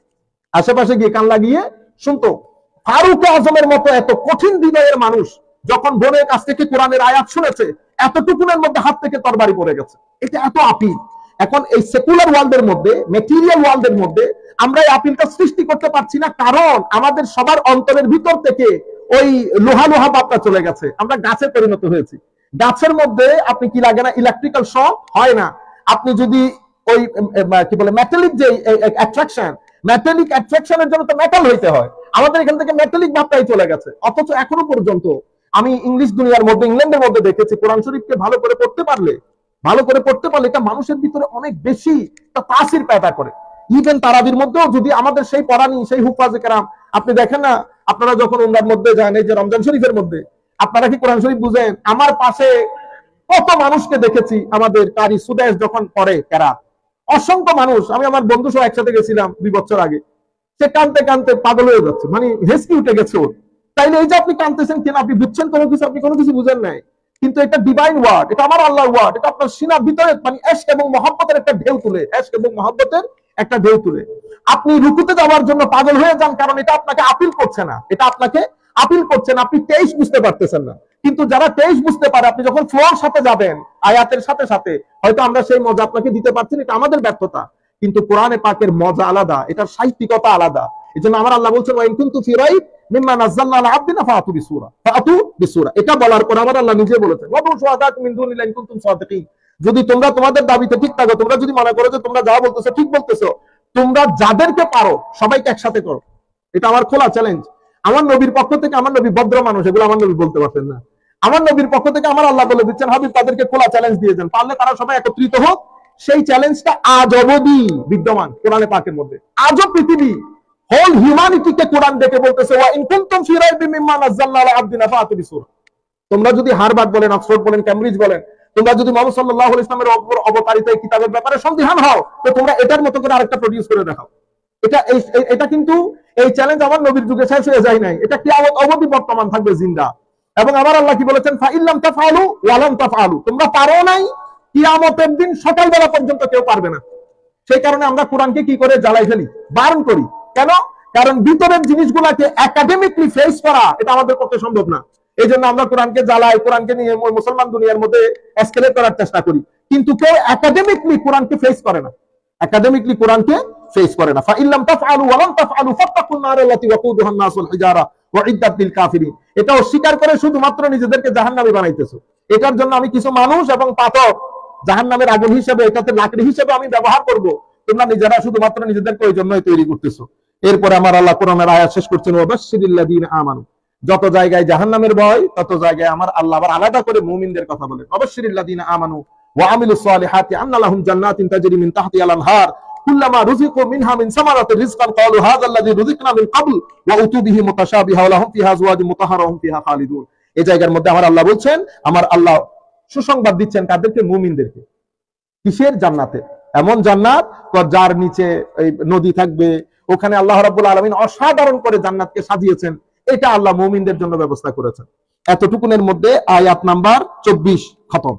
ফারুক আজমের মতো এত কঠিন হৃদয়ের মানুষ যখন বোনের কাছ থেকে কোরআনের আয়াত শুনেছে, এতটুকুনের মধ্যে হাত থেকে তরবারি পড়ে গেছে। এটা এত আপিল। এখন এই সেকুলার ওয়ার্ল্ডের মধ্যে, মেটেরিয়াল ওয়ার্ল্ডের মধ্যে আমরা এই আপিলটা সৃষ্টি করতে পারছি না, কারণ আমাদের সবার অন্তরের ভিতর থেকে ওই লোহা ভাবটা চলে গেছে। আমরা গাছে পরিণত হয়েছি। গাছের মধ্যে আপনি কি লাগে না, ইলেকট্রিক্যাল শক হয় না। আপনি যদি ওই কি বলে মেটালিক যে মেটালিক অ্যাট্রাকশনের জন্য তো মেটাল হইতে হয়, আমাদের এখান থেকে মেটালিক ভাবটাই চলে গেছে। অথচ এখনো পর্যন্ত আমি ইংলিশ দুনিয়ার মধ্যে, ইংল্যান্ডের মধ্যে দেখেছি কোরআন শরীফকে ভালো করে পড়তে পারলে এটা মানুষের ভিতরে অনেক বেশি তাসির পেদা করে। ইভেন তারাবির মধ্যেও যদি আমাদের সেই পড়ানি সেই হুফাজে কেরাম, আপনি দেখেন না, আপনারা যখন উমরার মধ্যে যান, এই যে রমজান শরীফের মধ্যে, আপনারা কি কোরআন শরীফ বুঝেন? আমার পাশে কত মানুষকে দেখেছি আমাদের কারি সুদেশ যখন পড়ে কেরাত, অসংখ্য মানুষ। আমি আমার বন্ধু সহ একসাথে গেছিলাম 2 বছর আগে, সে কানতে কানতে পাগল হয়ে যাচ্ছে, মানে হেসকি উঠে গেছে ওর। তাইলে এই যে আপনি কানতেছেন কেন? আপনি বুঝছেন কোনো কিছু? আপনি কোনো কিছু বুঝেন নাই। কিন্তু এটা ডিভাইন ওয়ার্ড, এটা আমার আল্লাহর ওয়ার্ড, এটা আপনার সিনার ভিতরে মানে এশক এবং মহব্বতের একটা ঢেউ তুলে, এশক এবং মহব্বতের একটা ঢেউ তুলে আপনি রুকুতে যাওয়ার জন্য পাগল হয়ে যান, কারণ এটা আপনাকে আপিল করছে না, এটা আপনাকে আপিল করছে না, আপনি 23 বুঝতে পারতেছেন না। কিন্তু যারা 23 বুঝতে পারে, আপনি যখন ফ্লোর সাথে যাবেন আয়াতের সাথে সাথে, হয়তো আমরা সেই মজা আপনাকে দিতে পারছি না, এটা আমাদের ব্যর্থতা। কিন্তু কোরআনে পাকের মজা আলাদা, এটার সাহিত্যিকতা আলাদা। এই জন্য আমার আল্লাহ বলছেন, ওয়া ইন কুনতুম ফি রাইব মিম্মা নাযালনা আলা আবদিনা ফাতু বিসূরা। এটা বলার পর আমার আল্লাহ নিজে বলেছেন, ওয়া শুহাদাকুম মিন দুনিল্লাহি ইন কুনতুম সাদিকিন। যদি তোমরা তোমাদের দাবিতে ঠিক থাকো, তোমরা যদি মনে করো যে তোমরা যা বলতেছো ঠিক বলতেছো, তোমরা যাদেরকে পারো সবাইকে একসাথে করো। এটা আমার খোলা চ্যালেঞ্জ। আমার নবীর পক্ষ থেকে, আমার নবী ভদ্র মানুষ, এগুলো আমার নবী বলতে পারতেন না। আমার নবীর পক্ষ থেকে আমার আল্লাহ বলে দিচ্ছেন, হাবিব তাদেরকে খোলা চ্যালেঞ্জ দিয়ে দেন, পারলে তারা সবাই একত্রিত হোক। সেই চ্যালেঞ্জটা আজ অবধি বিদ্যমান কোরআনে পাকের মধ্যে। আজও পৃথিবী হোল হিউম্যানিটিকে কোরআন দেখে বলতেছে, ওয়া ইন কুনতুম ফি রাইবিম মিম্মা নাযালনা আলা আবদিনা ফাতু বিসূরা। তোমরা যদি হারবার্ড বলেন, অক্সফোর্ড বলেন, ক্যামব্রিজ বলেন, তোমরা যদি মুহাম্মদ সাল্লাল্লাহু আলাইহি ওয়াসাল্লামের অবতারিত এই কিতাবের ব্যাপারে সন্দিহান হও, তো তোমরা এটার মতো করে আরেকটা প্রডিউস করে দেখাও। এটা কিন্তু এই চ্যালেঞ্জ আমার নবীর যুগে শেষ হয়ে যায় নাই, এটা কিয়ামত অবধি বর্তমান থাকবে জিন্দা। এবং আমার আল্লাহ কি বলেছেন, ফা ইল্লাম তাফআলু ওয়া লাম তাফআলু, তোমরা পারো নাই, কিয়ামতের দিন সকালবেলা পর্যন্ত কেউ পারবে না। সেই কারণে আমরা কোরআনকে কি করে জ্বালাই ফেলি, বারণ করি। কেন? কারণ ভিতরের জিনিসগুলোকে একাডেমিকলি ফেস করা এটা আমাদের পক্ষে সম্ভব না। এই জন্য আমরা কোরআনকে জ্বালাই, কোরআনকে নিয়ে মুসলমান দুনিয়ার মধ্যে এসকেলেট করার চেষ্টা করি, কিন্তু কেউ একাডেমিকলি কোরআনকে ফেস করে না, একাডেমিকলি কোরআনকে ফেস করে না। ফা ইল্লাম তাফআলু ওয়া লাম তাফআলু ফাত্তাকুন নার আল্লাতী ওয়াকুদুহা আন-নাস ওয়াল হিজারা ওয়া ইদ্দাত লিল কাফিরিন। এটা অস্বীকার করে শুধুমাত্র নিজেদেরকে জাহান্নামী বানাইতেছো। এটার জন্য আমি কিছু মানুষ এবং পাথর জাহান্নামের আগুন হিসেবে, এটাতে লাকড়ি হিসেবে আমি ব্যবহার করব। তোমরা নিজেরা শুধুমাত্র নিজেদেরকে ওই জন্যই তৈরি করতেছো। এরপরে আমার আল্লাহ কোরআনের আয়াত শেষ করছেন, ওয়াবাশশিরিল্লাযীনা আমানু। যত জায়গায় জাহান্নামের ভয়, তত জায়গায় আমার আল্লাহ আবার আলাদা করে মুমিনদের কথা বলেন, ওয়াবাশশিরিল্লাযীনা আমানু ওয়া আমিলুস সালিহাতি আন্না লাহুম জান্নাতিন তাজরি মিন তাহতিহাল আনহার কুল্লামা রুযিকু মিনহা মিন সামারাতির রিজকান ক্বালু হাযাল্লাযী রুযিকনা মিন ক্বাবল ওয়া উতু বিহি মুতাশাবিহা ওয়া লাহুম ফিহা আজওয়াজুম মুতাহহারা ওয়া হুম ফিহা খালিদুন। এই জায়গার মধ্যে আমার আল্লাহ বলছেন, আমার আল্লাহ সুসংবাদ দিচ্ছেন কাদেরকে? মুমিনদেরকে। কিসের? জান্নাতে। এমন জান্নাত যার নিচে এই নদী থাকবে, ওখানে আল্লাহ রাব্বুল আলামিন অসাধারণ করে জান্নাতকে সাজিয়েছেন। এটা আল্লাহ মুমিনদের জন্য ব্যবস্থা করেছেন। এতটুকুনের মধ্যে আয়াত নাম্বার 24 খতম।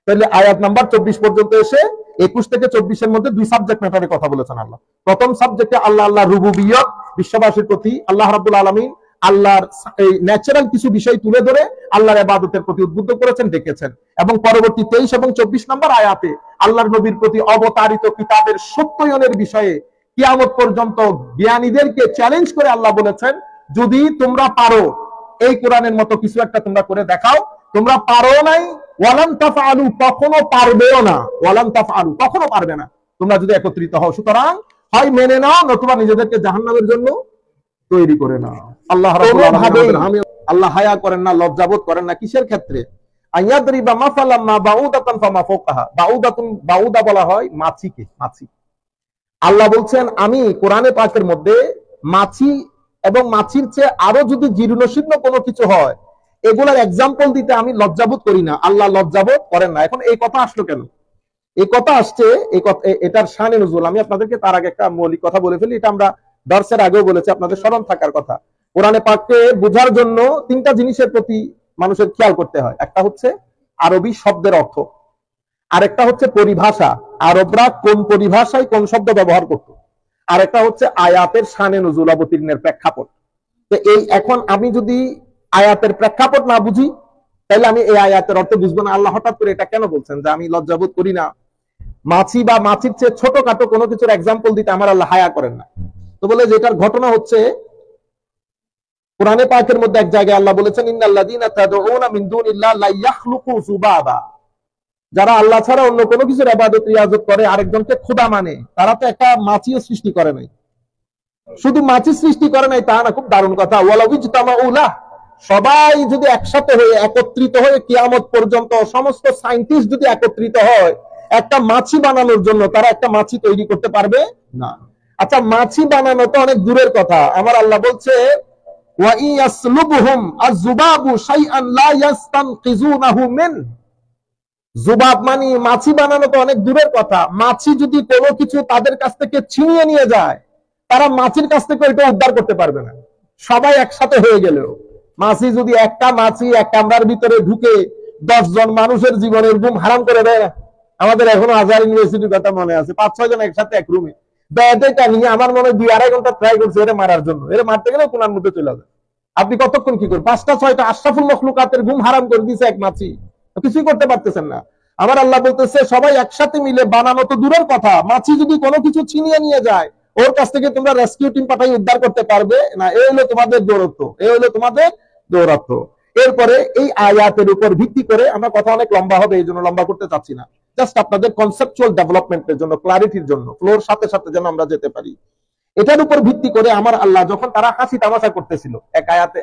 তাহলে আয়াত নাম্বার 24 পর্যন্ত এসে 21 থেকে 24 এর মধ্যে 2 সাবজেক্ট ম্যাটারে কথা বলেছেন আল্লাহ। প্রথম সাবজেক্টে আল্লাহ রুবুবিয়ত, বিশ্ববাসীর প্রতি আল্লাহ রাব্বুল আলামিন আল্লাহর এই ন্যাচারাল কিছু বিষয় তুলে ধরে আল্লাহর ইবাদতের প্রতি উদ্বুদ্ধ করেছেন, ডেকেছেন। এবং পরবর্তী 23 এবং 24 নম্বর আয়াতে আল্লাহর নবীর প্রতি অবতারিত কিতাবের সত্যায়নের বিষয়ে কিয়ামত পর্যন্ত জ্ঞানীদেরকে চ্যালেঞ্জ করে আল্লাহ বলেছেন, যদি তোমরা পারো এই কোরআনের মতো কিছু একটা তোমরা করে দেখাও। তোমরা পারো নাই, ওয়ালাম তাফআলু, কখনো পারবেও না, ওয়ালাম তাফআলু, কখনো পারবে না তোমরা যদি একত্রিত হও। সুতরাং হয় মেনে নাও, নতুবা নিজেদেরকে জাহান্নামের জন্য তৈরি করে নাও। আল্লাহ রাব্বুল আলামিন, আল্লাহ হায়া করেন না, লজ্জাবোধ করেন না। কিসের ক্ষেত্রে? আয়াদরিবা মাসালাম মা বাউদাতান ফামা ফাওকাহা। বাউদাতুন, বাউদা বলা হয় মাছিকে, মাছি। আল্লাহ বলছেন, আমি কোরআনে পাকের মধ্যে মাছি এবং মাছির চেয়ে আরো যদি জীর্ণশীর্ণ কোনো কিছু হয়, এগুলার এক্সাম্পল দিতে আমি লজ্জাবোধ করি না। আল্লাহ লজ্জাবোধ করেন না। এখন এই কথা আসলো কেন? এই কথা আসছে, এটার শানে নুজুল আমি আপনাদেরকে তার আগে একটা মৌলিক কথা বলে ফেলি। এটা আমরা দর্শের আগেও বলেছি, আপনাদের স্মরণ থাকার কথা। কোরআনে পাককে বোঝার জন্য 3টা জিনিসের প্রতি মানুষের খেয়াল করতে হয়। একটা হচ্ছে আরবি শব্দের অর্থ, আরেকটা হচ্ছে পরিভাষা, আরবরা কোন পরিভাষায় কোন শব্দ ব্যবহার করত, আর একটা হচ্ছে আয়াতের শানে নুজুল, অবতীর্ণের প্রেক্ষাপট। তো এই এখন আমি যদি আয়াতের প্রেক্ষাপট না বুঝি, তাহলে আমি এই আয়াতের অর্থ বুঝবো না। আল্লাহ হঠাৎ করে এটা কেন বলছেন যে আমি লজ্জাবোধ করি না? মাছি বা মাছির চেয়ে ছোটখাটো কোনো কিছুর এক্সাম্পল দিতে আমার আল্লাহ হায়া করেন না। তো বলে যে এটার ঘটনা হচ্ছে, কোরআনে পাকের মধ্যে এক জায়গায় আল্লাহ বলেছেন, ইন্নাল্লাযীনা তাদউনা মিন দুনিল্লাহ লা ইয়াখলুকু যুবাবা। যারা আল্লাহ ছাড়া অন্য কোনো কিছুর ইবাদত রিয়াজত করে, আরেকজনকে খোদা মানে, তারা তো একটা মাছিও সৃষ্টি করে নাই। শুধু মাছি সৃষ্টি করে নাই তা না, খুব দারুণ কথা, ওয়ালাউ ইজতামাউলা, সবাই যদি একসাথে হয়ে একত্রিত হয়ে কিয়ামত পর্যন্ত সমস্ত সায়েন্টিস্ট যদি একত্রিত হয় একটা মাছি বানানোর জন্য, তারা একটা মাছি তৈরি করতে পারবে না। আচ্ছা, মাছি বানানো তো অনেক দূরের কথা, আমার আল্লাহ বলছে ওয়া ইয়াসলুবহুম আযযুবাবু শাইআন লা ইয়াস্তানকিযুনাহু মিন। যুবাব মানে মাছি বানানো তো অনেক দূরের কথা, মাছি যদি কোনো কিছু তাদের কাছ থেকে ছিনিয়ে নিয়ে যায়, তারা মাছির কাছ থেকে এটা উদ্ধার করতে পারবে না। সবাই একসাথে হয়ে গেলেও মাছি যদি একটা মাছি এক কামরার ভিতরে ঢুকে 10 জন মানুষের জীবনের ঘুম হারাম করে দেয় না। আমাদের এখনো আজহার ইউনিভার্সিটির কথা মনে আছে, 5-6 জন একসাথে এক রুমে ব্যাটা নিয়ে আমার মনে হয় 2-2.5 ঘন্টা ট্রাই করছে এর মারার জন্য। এর মারতে গেলে কোনার মধ্যে চলে যায়। আপনি কতক্ষণ কি করবেন? 5টা 6টা আশরাফুল মখলুকাতের ঘুম হারাম করে দিয়েছে এক মাছি, কিছুই করতে পারতেছেন না। আমার আল্লাহ বলতেছে সবাই একসাথে মিলে বানানো তো দূরের কথা, মাছি যদি কোনো কিছু ছিনিয়ে নিয়ে যায় ওর কাছ থেকে তোমরা রেস্কিউ টিম পাঠাই উদ্ধার করতে পারবে না। এই হলো তোমাদের দৌরত্ব, এই হলো তোমাদের দৌরত্ব। এরপরে এই আয়াতের উপর ভিত্তি করে আমরা কথা অনেক লম্বা হবে, এই জন্য লম্বা করতে চাচ্ছি না, জাস্ট আপনাদের কনসেপচুয়াল ডেভেলপমেন্টের জন্য, ক্লারিটির জন্য, ফ্লোর সাথে সাথে যেন আমরা যেতে পারি। এটার উপর ভিত্তি করে আমার আল্লাহ যখন তারা হাসি তামাশা করতেছিল, এক আয়াতে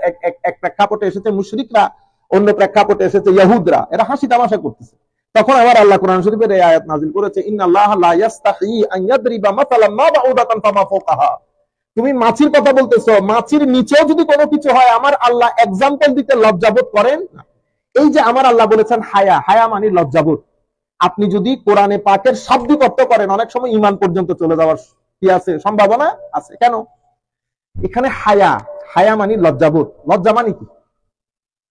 এক প্রেক্ষাপটে এসেছে মুশরিকরা, অন্য প্রেক্ষাপটে এসেছে ইহুদরা, এরা হাসি তামাশা করতেছে, তখন আমার আল্লাহ কোরআন শরীফের এই আয়াত নাযিল করেছে ইন্নাল্লাহা লা ইয়াস্তাহি আন ইয়াদরিবা মাসালান মা বাউদাতান ফামা ফাওকাহা। তুমি মাছির কথা বলতেছো, মাছির নিচেও যদি কোনো কিছু হয় আমার আল্লাহ এক্সাম্পল দিতে লজ্জাবোধ করেন না। এই যে আমার আল্লাহ বলেছেন হায়া, হায়া মানে লজ্জাবোধ। আপনি যদি কোরআনে পাকের শাব্দিক অর্থ করেন অনেক সময় ঈমান পর্যন্ত চলে যাওয়ার কি আছে, সম্ভাবনা আছে। কেন? এখানে হায়া, হায়া মানে লজ্জাবোধ। লজ্জা মানে কি?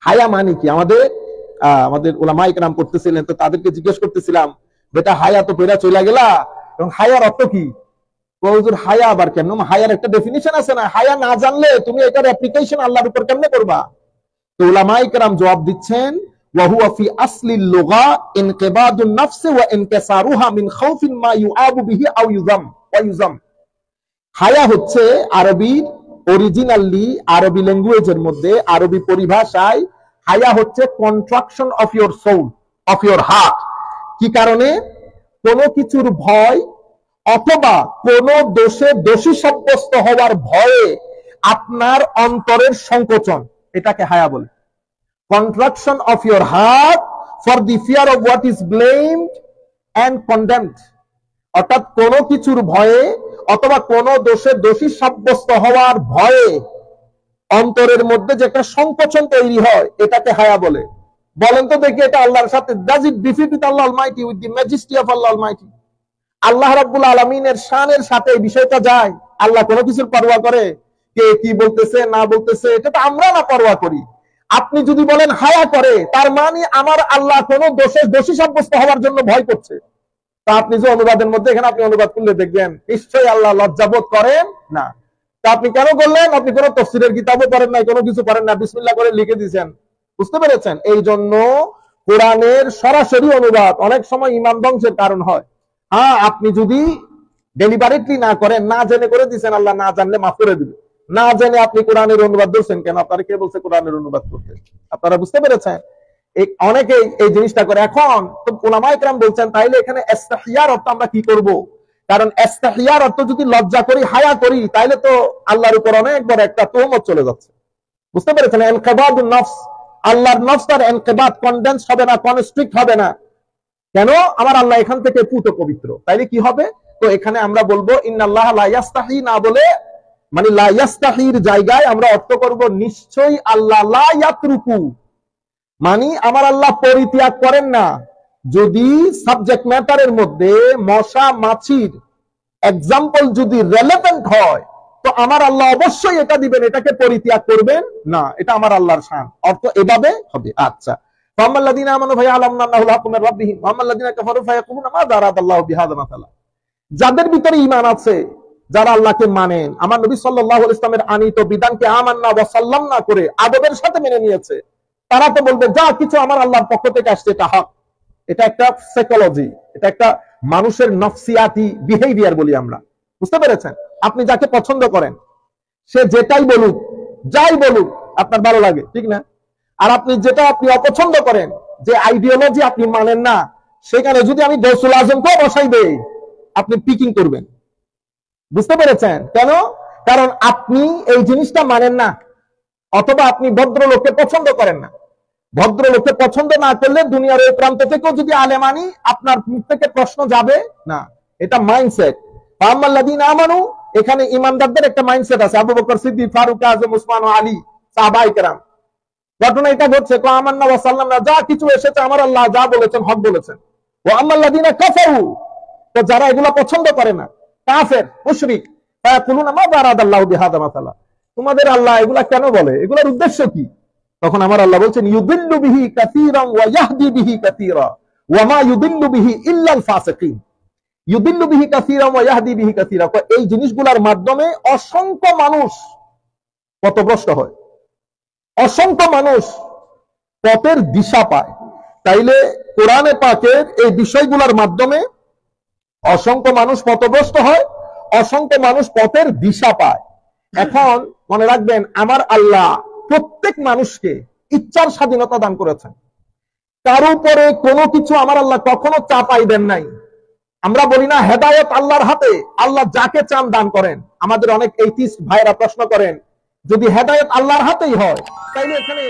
হায়া মানে কি? আমাদের ওলামায়ে কেরাম পড়তেছিলেন, তো তাদেরকে জিজ্ঞেস করতেছিলাম, বেটা হায়া তো পেরা চলে গেলা, এবং হায়ার অর্থ কি? হুজুর হায়া আবার কেন? হায়ার একটা ডেফিনিশন আছে না, হায়া না জানলে তুমি এটার অ্যাপ্লিকেশন আল্লাহর উপর কেমনে করবা? তো উলামায়ে কেরাম জবাব দিচ্ছেন ওয়া হুয়া ফি আসলিল লুগা ইনকিবাদুন নাফস ওয়া ইনকিসারুহা মিন খাউফিন মা ইউআবু বিহি আও ইউজাম। হায়া হচ্ছে আরবির অরিজিনালি, আরবি ল্যাঙ্গুয়েজের মধ্যে, আরবি পরিভাষায় হায়া হচ্ছে contraction of your soul, of your heart. কি কারণে? কোনো কিছুর ভয় অথবা কোন দোষে দোষী সাব্যস্ত হওয়ার ভয়ে আপনার অন্তরের সংকোচন, এটাকে হায়া বলে। Contraction of your heart for the fear of what is blamed and condemned. অর্থাৎ কোন কিছুর ভয়ে অথবা কোন দোষে দোষী সাব্যস্ত হওয়ার ভয়ে অন্তরের মধ্যে যে একটা সংকোচন তৈরি হয়, এটাকে হায়া বলে। বলেন তো দেখি, এটা আল্লাহর সাথে does it defeat with Allah almighty, with the majesty of Allah almighty? Allah রাব্বুল আলামিনের শানের সাথে এই বিষয়টা যায়? আল্লাহ কোনো কিছুর পরোয়া করে? কে কি বলতেছে না বলতেছে এটা তো আমরা না পরোয়া করি। আপনি যদি বলেন হায়া করে, তার মানে আমার আল্লাহ কোনো দোষে দোষী সাব্যস্ত হওয়ার জন্য ভয় করছে। তা আপনি যে অনুবাদের মধ্যে এখানে আপনি অনুবাদ করলে দেখবেন নিশ্চয়ই আল্লাহ লজ্জাবোধ করেন না। তা আপনি কেন করলেন? আপনি কোনো তাফসীরের কিতাবও পড়েন নাই, কোনো কিছু পড়েন না, বিসমিল্লাহ করে লিখে দিয়েছেন। বুঝতে পেরেছেন? এই জন্য কোরআনের সরাসরি অনুবাদ অনেক সময় ঈমান ধ্বংসের কারণ হয়। হ্যাঁ, আপনি যদি ডেলিবারেটলি না করেন, না জেনে করে দিয়েছেন, আল্লাহ না জানলে মাফ করে দিবে। না জেনে আপনি কোরআনের অনুবাদ করছেন কেন? আপনারা কে বলছে কোরআনের অনুবাদ করতে? আপনারা বুঝতে পেরেছেন? অনেকে এই জিনিসটা করে। এখন তো উলামায়ে কেরাম বলছেন তাইলে এখানে ইস্তিহিয়ার অর্থ আমরা কি করব? কারণ ইস্তিহিয়ার অর্থ যদি লজ্জা করি, হায়া করি, তাইলে তো আল্লাহর উপর অনেক বড় একটা তুহমত চলে যাচ্ছে। বুঝতে পেরেছেন? ইনকিবাদুন নফস, আল্লাহর নফস তার ইনকিবাদ, কনডেন্স হবে না, কনস্ট্রিক্ট হবে না। কেন? আমার আল্লাহ এখান থেকে পুত পবিত্র। তাইলে কি হবে? তো এখানে আমরা বলবো ইন্নাল্লাহ লা ইয়াস্তাহি, না বলে মানে লা ইয়াস্তাহির জায়গায় আমরা অর্থ করব নিশ্চয়ই আল্লাহ লা ইয়াতরুকু, মানে আমার আল্লাহ পরিত্যাগ করেন না। যদি সাবজেক্ট ম্যাটারের মধ্যে মশা মাছির এক্সাম্পল যদি রেলেভেন্ট হয়, তো আমার আল্লাহ অবশ্যই এটা দিবেন, এটাকে পরিত্যাগ করবেন না। এটা আমার আল্লাহর শান। অর্থ এভাবে হবে। আচ্ছা, ফামাল্লাযিনা আমানু ফায়ালামুনা আন্নাহুল হাক্কু মির রাব্বিহিম ওয়া আমাল্লাযিনা কাফারু ফায়াকুলুনা মাযা আরাদাল্লাহু বিহাযা মাসালা। যাদের ভিতরে ঈমান আছে, যারা আল্লাহকে মানেন, আমার নবী সাল্লাল্লাহু আলাইহি ওয়াসাল্লামের আনিত বিধানকে আমান্না ওয়া সাল্লামনা করে আদবের সাথে মেনে নিয়েছে, তারা তো বলবে যা কিছু আমার আল্লাহর পক্ষ থেকে আসছে এটা হক। এটা একটা সাইকোলজি, এটা একটা মানুষের নফসিয়াতি বিহেভিয়ার বলি আমরা। বুঝতে পেরেছেন? আপনি যাকে পছন্দ করেন সে যেটাই বলুক, যাই বলুক আপনার ভালো লাগে, ঠিক না? আর আপনি যেটা আপনি অপছন্দ করেন, যে আইডিওলজি আপনি মানেন না, সেখানে যদি আমি গৌসুল আজমকেও বসাই দেই, আপনি পিকিং করবেন। বুঝতে পেরেছেন? কেন? কারণ আপনি এই জিনিসটা মানেন না, অথবা আপনি ভদ্রলোককে পছন্দ করেন না। ভদ্রলোককে পছন্দ না করলে দুনিয়ার ওই প্রান্ত থেকেও যদি আলেম আনি, আপনার মুখ থেকে প্রশ্ন যাবে না। এটা মাইন্ডসেট। ফাআম্মাল্লাযিনা আমানু এখানে ইমানদারদের একটা মাইন্ডসেট আছে, আবু বকর সিদ্দিক, ফারুক আজম, উসমান, আলী, সাহাবায়ে কেরাম। ঘটনা এটা ঘটছে, আমান্না ওয়া সাল্লামনা, যা কিছু এসেছে আমার আল্লাহ যা বলেছেন হক বলেছেন। ওয়া আম্মাল্লাযিনা কাফারু, তো যারা এগুলা পছন্দ করে না, কাফের, মুশরিক, ফায়াকুলুনা মা আরাদাল্লাহু বিহাযা মাসালা, তোমাদের আল্লাহ এগুলা কেন বলে, এগুলার উদ্দেশ্য কি? তখন আমার আল্লাহ বলছেন, ইউদিল্লু বিহি কাসীরান ওয়া ইয়াহদি বিহি কাসীরা ওয়া মা ইউদিল্লু বিহি ইল্লাল ফাসিকিন। ইউদিল্লু বিহি কাসীরান ওয়া ইয়াহদি বিহি কাসীরা, এই জিনিসগুলোর মাধ্যমে অসংখ্য মানুষ পথভ্রষ্ট হয়, অসংখ্য মানুষ পথের দিশা পায়। তাইলে কোরআনে পাকের এই বিষয়গুলোর মাধ্যমে অসংখ্য মানুষ পথভ্রষ্ট হয়, অসংখ্য মানুষ পথের দিশা পায়। এখন মনে রাখবেন, আমার আল্লাহ প্রত্যেক মানুষকে ইচ্ছার স্বাধীনতা দান করেছেন। কারো উপরে কোনো কিছু আমার আল্লাহ কখনো চাপাই দেন নাই। আমরা বলি না হেদায়েত আল্লাহর হাতে, আল্লাহ যাকে চান দান করেন। আমাদের অনেক এইথিস্ট ভাইরা প্রশ্ন করেন, যদি হেদায়েত আল্লাহর হাতেই হয় তাইলে এখানে